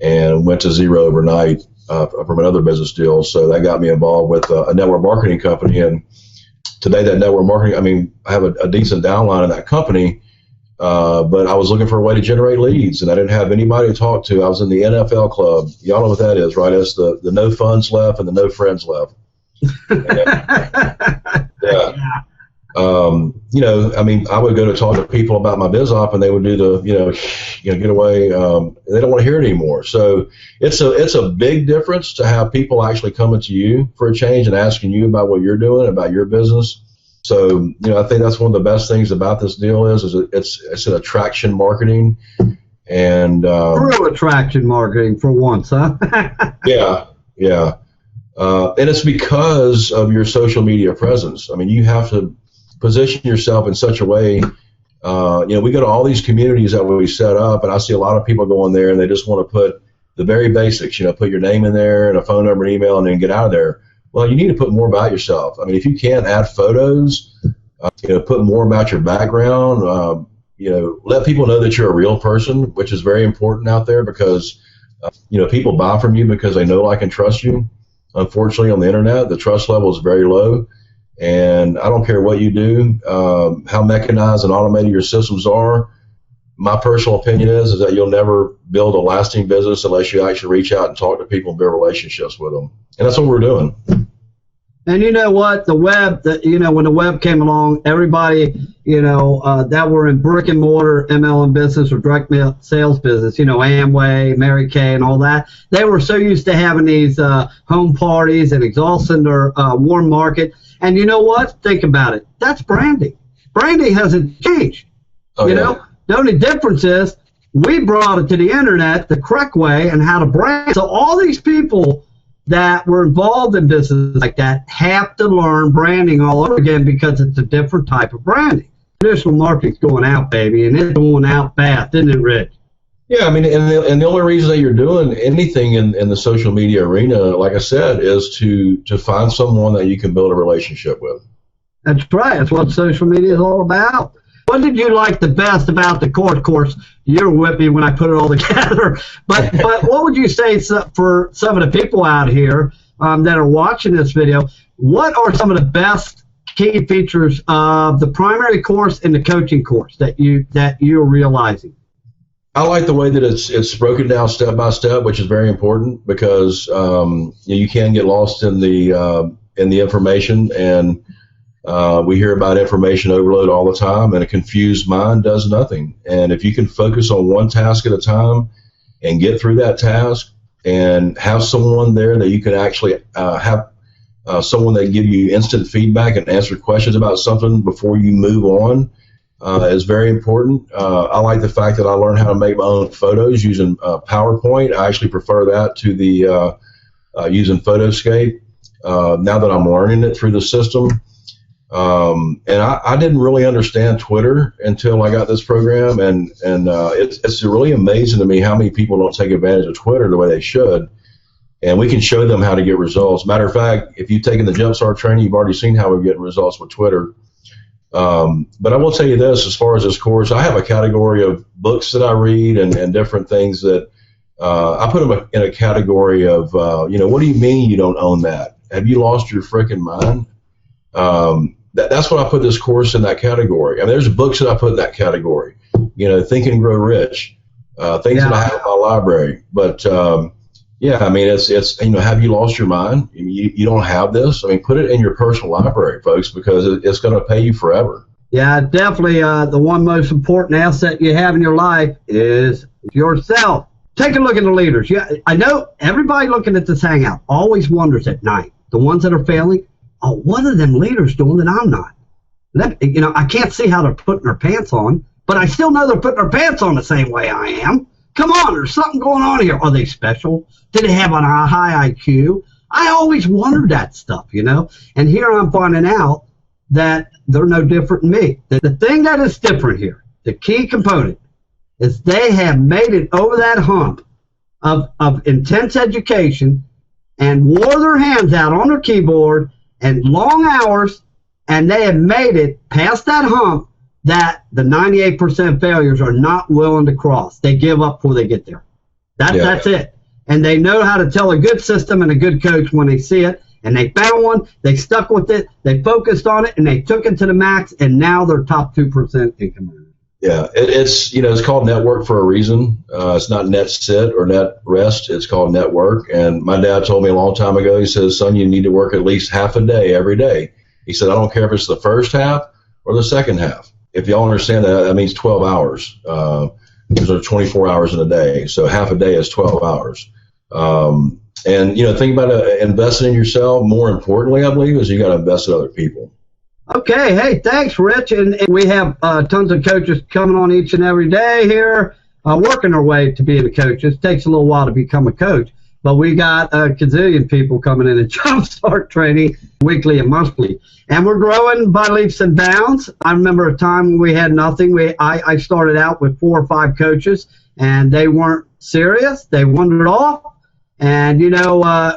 Speaker 8: and went to zero overnight from another business deal. So that got me involved with a network marketing company. And today that network marketing, I have a decent downline in that company, but I was looking for a way to generate leads, and I didn't have anybody to talk to. I was in the NFL club. Y'all know what that is, right? It's the no funds left and the no friends left. Yeah. I would go to talk to people about my biz op, and they would do the, get away. They don't want to hear it anymore. So it's a big difference to have people actually coming to you for a change and asking you about what you're doing, about your business. So, I think that's one of the best things about this deal is it's an attraction marketing, and
Speaker 1: real attraction marketing for once, huh?
Speaker 8: Yeah. And it's because of your social media presence. I mean, you have to position yourself in such a way. We go to all these communities that we set up, and I see a lot of people going there, and they just want to put the very basics. Put your name in there and a phone number and email, and then get out of there. Well, you need to put more about yourself. I mean, if you can't add photos, put more about your background. Let people know that you're a real person, which is very important out there, because people buy from you because they know, like, and trust you. Unfortunately, on the internet, the trust level is very low, and I don't care what you do, how mechanized and automated your systems are. My personal opinion is that you'll never build a lasting business unless you actually reach out and talk to people and build relationships with them, and that's what we're doing.
Speaker 1: And you know what? The web, when the web came along, everybody, that were in brick and mortar MLM business or direct mail sales business, Amway, Mary Kay, and all that, they were so used to having these home parties and exhausting their warm market. And you know what? Think about it. That's branding. Branding hasn't changed.
Speaker 8: Oh, yeah.
Speaker 1: The only difference is we brought it to the internet the correct way and how to brand. So all these people that were involved in business like that have to learn branding all over again, because it's a different type of branding. Traditional marketing's going out, baby, and it's going out fast, isn't it, Rich?
Speaker 8: Yeah, and the only reason that you're doing anything in the social media arena, like I said, is to find someone that you can build a relationship with.
Speaker 1: That's right. That's what social media is all about. What did you like the best about the course? Of course, you were with me when I put it all together. But what would you say for some of the people out here that are watching this video? What are some of the best key features of the primary course and the coaching course that you're realizing?
Speaker 8: I like the way that it's broken down step by step, which is very important because you can get lost in the information, and we hear about information overload all the time, and a confused mind does nothing. And if you can focus on one task at a time and get through that task, and have someone there that you can actually have someone that give you instant feedback and answer questions about something before you move on. Is very important. I like the fact that I learned how to make my own photos using PowerPoint. I actually prefer that to the using Photoscape now that I'm learning it through the system. And I didn't really understand Twitter until I got this program, and it's really amazing to me how many people don't take advantage of Twitter the way they should. And we can show them how to get results. Matter of fact, if you've taken the Jumpstart training, you've already seen how we get results with Twitter. But I will tell you this, as far as this course, I have a category of books that I read and different things that I put them in a category of, what do you mean you don't own that? Have you lost your freaking mind? That's what I put this course in that category. I mean, there's books that I put in that category, Think and Grow Rich, things that I have in my library. But, I mean, it's have you lost your mind? You don't have this? I mean, put it in your personal library, folks, because it's going to pay you forever.
Speaker 1: Yeah, definitely. The one most important asset you have in your life is yourself. Take a look at the leaders. Yeah, I know everybody looking at this Hangout always wonders at night, the ones that are failing, what are them leaders doing that I'm not? I can't see how they're putting their pants on, but I still know they're putting their pants on the same way I am. Come on, there's something going on here. Are they special? Do they have a high IQ? I always wondered that stuff, And here I'm finding out that they're no different than me. The thing that is different here, the key component, is they have made it over that hump of intense education and wore their hands out on their keyboard and long hours, and they have made it past that hump that the 98% failures are not willing to cross. They give up before they get there. That's it. And they know how to tell a good system and a good coach when they see it. And they found one, they stuck with it, they focused on it, and they took it to the max, and now they're top 2% income earners.
Speaker 8: Yeah, it's called network for a reason. It's not net sit or net rest. It's called network. And my dad told me a long time ago, he says, son, you need to work at least half a day every day. He said, I don't care if it's the first half or the second half. If y'all understand that, that means 12 hours. There's 24 hours in a day, so half a day is 12 hours. And think about investing in yourself. More importantly, I believe, is you got to invest in other people.
Speaker 1: Okay, hey, thanks, Rich. And we have tons of coaches coming on each and every day here, working their way to being a coach. It takes a little while to become a coach, but we got a gazillion people coming in and Jumpstart training weekly and monthly. And we're growing by leaps and bounds. I remember a time when we had nothing. I started out with 4 or 5 coaches, and they weren't serious. They wandered off. And,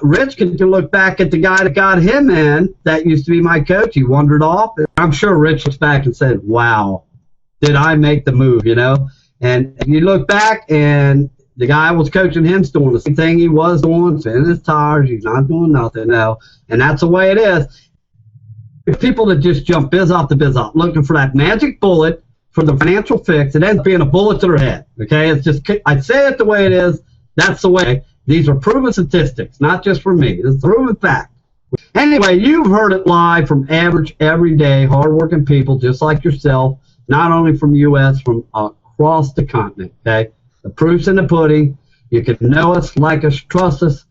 Speaker 1: Rich can look back at the guy that got him in that used to be my coach. He wandered off. I'm sure Rich looks back and said, wow, did I make the move, And you look back, and the guy was coaching him's doing the same thing he was doing, spinning his tires. He's not doing nothing now. And that's the way it is. People that just jump biz off, looking for that magic bullet for the financial fix, it ends up being a bullet to their head. Okay, it's just, I say it the way it is. That's the way. These are proven statistics, not just for me. It's a proven fact. Anyway, you've heard it live from average, everyday, hardworking people just like yourself, not only from U.S., from across the continent. Okay, the proof's in the pudding. You can know us, like us, trust us.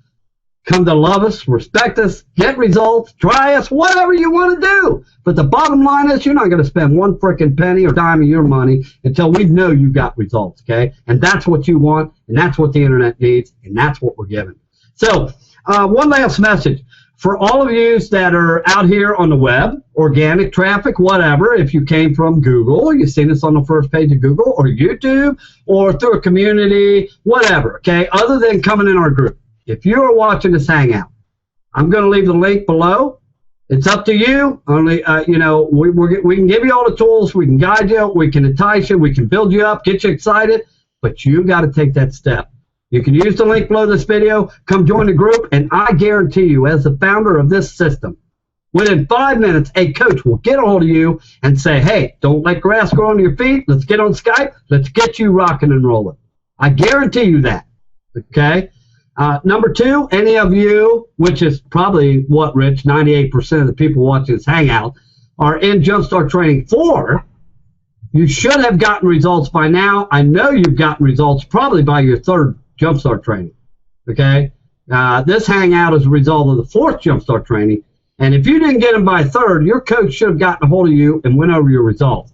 Speaker 1: Come to love us, respect us, get results, try us, whatever you want to do. But the bottom line is you're not going to spend one freaking penny or dime of your money until we know you got results, okay? And that's what you want, and that's what the internet needs, and that's what we're giving. So one last message. For all of you that are out here on the web, organic traffic, whatever, if you came from Google, you've seen us on the first page of Google or YouTube or through a community, whatever, okay, other than coming in our group. If you are watching this Hangout, I'm going to leave the link below. It's up to you. Only, we can give you all the tools. We can guide you. We can entice you. We can build you up, get you excited. But you got to take that step. You can use the link below this video. Come join the group, and I guarantee you, as the founder of this system, within 5 minutes, a coach will get a hold of you and say, hey, don't let grass grow under your feet. Let's get on Skype. Let's get you rocking and rolling. I guarantee you that. Okay? Number two, any of you, which is probably what, Rich, 98% of the people watching this Hangout, are in Jumpstart Training 4, you should have gotten results by now. I know you've gotten results probably by your 3rd Jumpstart Training. Okay? This Hangout is a result of the 4th Jumpstart Training. And if you didn't get them by 3rd, your coach should have gotten a hold of you and went over your results.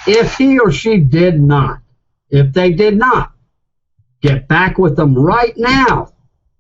Speaker 1: If he or she did not, if they did not, get back with them right now.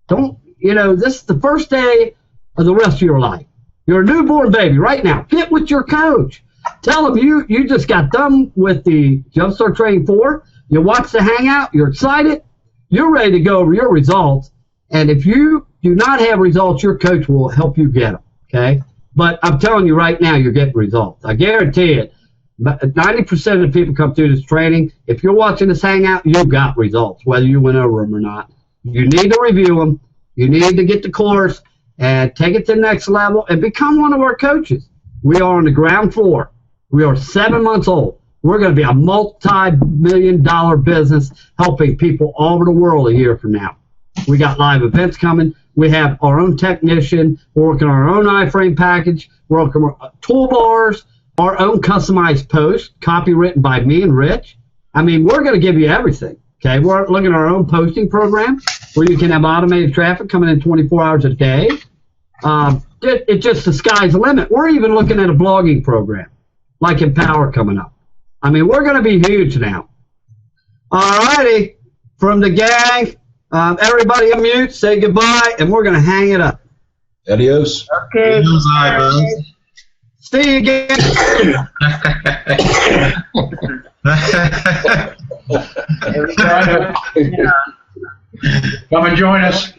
Speaker 1: Don't, this is the first day of the rest of your life. You're a newborn baby right now. Get with your coach. Tell them you just got done with the Jumpstart Training 4. You watched the Hangout. You're excited. You're ready to go over your results. And if you do not have results, your coach will help you get them. Okay? But I'm telling you right now, you're getting results. I guarantee it. 90% of the people come through this training. If you're watching this Hangout, you got results, whether you went over them or not. You need to review them. You need to get the course and take it to the next level and become one of our coaches. We are on the ground floor. We are 7 months old. We're going to be a multi-million-dollar business helping people all over the world a year from now. We got live events coming. We have our own technician. We're working on our own iframe package. We're working on toolbars, our own customized post, copywritten by me and Rich. I mean, we're going to give you everything. Okay, we're looking at our own posting program where you can have automated traffic coming in 24 hours a day. It's just the sky's the limit. We're even looking at a blogging program like Empower coming up. I mean, we're going to be huge now. All righty, from the gang, everybody unmute, say goodbye, and we're going to hang it up.
Speaker 8: Adios.
Speaker 4: Okay.
Speaker 5: Adios, bye,
Speaker 1: See you again.
Speaker 6: Come and join us.